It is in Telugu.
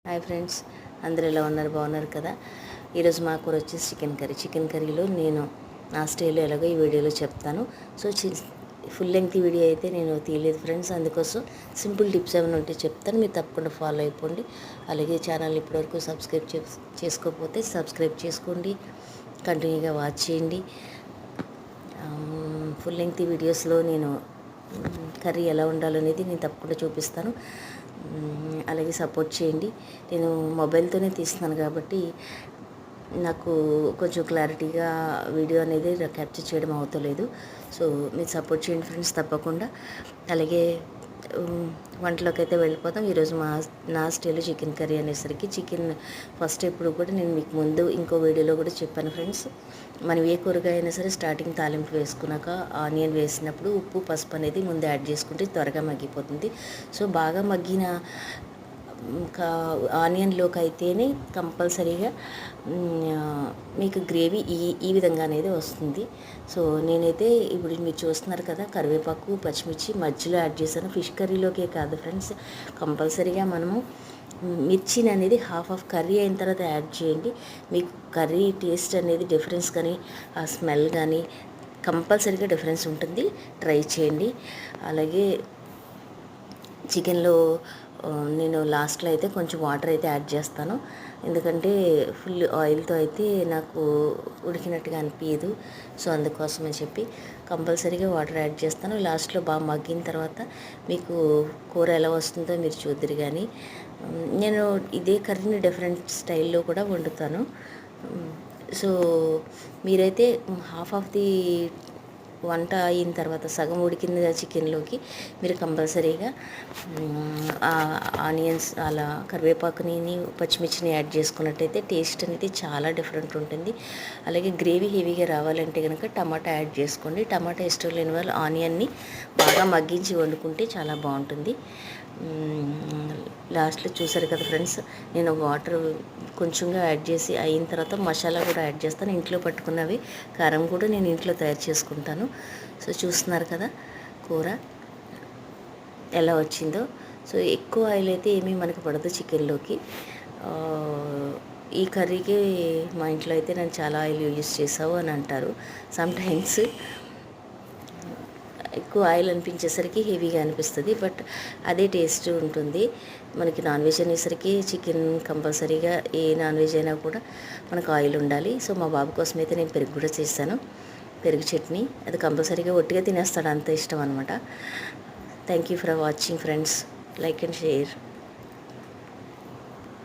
హాయ్ ఫ్రెండ్స్, అందరూ ఎలా ఉన్నారు? బాగున్నారు కదా. ఈరోజు మా కూర వచ్చేసి చికెన్ కర్రీలో నేను నా స్టైల్లో ఎలాగో ఈ వీడియోలో చెప్తాను. సో ఫుల్ లెంగ్త్ వీడియో అయితే నేను తీయలేదు ఫ్రెండ్స్, అందుకోసం సింపుల్ టిప్స్ ఏమైనా ఉంటే చెప్తాను, మీరు తప్పకుండా ఫాలో అయిపోండి. అలాగే ఛానల్ ఇప్పటివరకు సబ్స్క్రైబ్ చేసుకోకపోతే సబ్స్క్రైబ్ చేసుకోండి, కంటిన్యూగా వాచ్ చేయండి. ఫుల్ లెంగ్త్ వీడియోస్లో నేను కర్రీ ఎలా ఉండాలనేది నేను తప్పకుండా చూపిస్తాను. అలాగే సపోర్ట్ చేయండి. నేను మొబైల్తోనే తీస్తున్నాను కాబట్టి నాకు కొంచెం క్లారిటీగా వీడియో అనేది క్యాప్చర్ చేయడం అవుతలేదు. సో మీరు సపోర్ట్ చేయండి ఫ్రెండ్స్ తప్పకుండా. అలాగే వంటలోకి అయితే వెళ్ళిపోతాం. ఈరోజు నా స్టైల్లో చికెన్ కర్రీ అనేసరికి చికెన్ ఫస్ట్ ఎప్పుడు కూడా నేను మీకు ముందు ఇంకో వీడియోలో కూడా చెప్పాను ఫ్రెండ్స్. మనం ఏ కూరగాయ అయినా సరే స్టార్టింగ్ తాలింపు వేసుకున్నాక ఆనియన్ వేసినప్పుడు ఉప్పు పసుపు అనేది ముందు యాడ్ చేసుకుంటే త్వరగా మగ్గిపోతుంది. సో బాగా మగ్గిన ఆనియన్లోకి అయితేనే కంపల్సరీగా మీకు గ్రేవీ ఈ విధంగా అనేది వస్తుంది. సో నేనైతే ఇప్పుడు మీరు చూస్తున్నారు కదా, కరివేపాకు పచ్చిమిర్చి మధ్యలో యాడ్ చేశాను. ఫిష్ కర్రీలోకే కాదు ఫ్రెండ్స్, కంపల్సరీగా మనము మిర్చిని అనేది హాఫ్ కర్రీ అయిన తర్వాత యాడ్ చేయండి. మీకు కర్రీ టేస్ట్ అనేది డిఫరెన్స్ కానీ ఆ స్మెల్ కానీ కంపల్సరీగా డిఫరెన్స్ ఉంటుంది. ట్రై చేయండి. అలాగే చికెన్లో నేను లాస్ట్లో అయితే కొంచెం వాటర్ అయితే యాడ్ చేస్తాను, ఎందుకంటే ఫుల్ ఆయిల్తో అయితే నాకు ఉడికినట్టుగా అనిపించదు. సో అందుకోసమని చెప్పి కంపల్సరీగా వాటర్ యాడ్ చేస్తాను. లాస్ట్లో బాగా మగ్గిన తర్వాత మీకు కూర ఎలా వస్తుందో మీరు చూద్దరు. కానీ నేను ఇదే కర్రీని డిఫరెంట్ స్టైల్లో కూడా వండుతాను. సో మీరైతే హాఫ్ ఆఫ్ ది వంట అయిన తర్వాత సగం ఉడికిన చికెన్లోకి మీరు కంపల్సరీగా ఆనియన్స్ అలా కరివేపాకుని పచ్చిమిర్చిని యాడ్ చేసుకున్నట్టయితే టేస్ట్ అనేది చాలా డిఫరెంట్ ఉంటుంది. అలాగే గ్రేవీ హెవీగా రావాలంటే కనుక టమాటా యాడ్ చేసుకోండి. టమాటా ఇష్టం లేని వాళ్ళు ఆనియన్ని బాగా మగ్గించి వండుకుంటే చాలా బాగుంటుంది. లాస్ట్లో చూసారు కదా ఫ్రెండ్స్, నేను వాటర్ కొంచెంగా యాడ్ చేసి అయిన తర్వాత మసాలా కూడా యాడ్ చేస్తాను. ఇంట్లో పట్టుకున్నవి కారం కూడా నేను ఇంట్లో తయారు చేసుకుంటాను. సో చూస్తున్నారు కదా కూర ఎలా వచ్చిందో. సో ఎక్కువ ఆయిల్ అయితే ఏమీ మనకు పడదు చికెన్లోకి. ఈ కర్రీకి మా ఇంట్లో అయితే నేను చాలా ఆయిల్ యూజ్ చేసావు అని అంటారు. సమ్టైమ్స్ ఎక్కువ ఆయిల్ అనిపించేసరికి హెవీగా అనిపిస్తుంది, బట్ అదే టేస్ట్ ఉంటుంది. మనకి నాన్ వెజ్ అనేసరికి చికెన్ కంపల్సరీగా ఏ నాన్ వెజ్ అయినా కూడా మనకు ఆయిల్ ఉండాలి. సో మా బాబు కోసం అయితే నేను పెరుగు కూడా చేశాను, పెరుగు చట్నీ. అది కంపల్సరీగా ఒట్టిగా తినేస్తాడు, అంత ఇష్టం అనమాట. Thank you for watching friends. Like and share.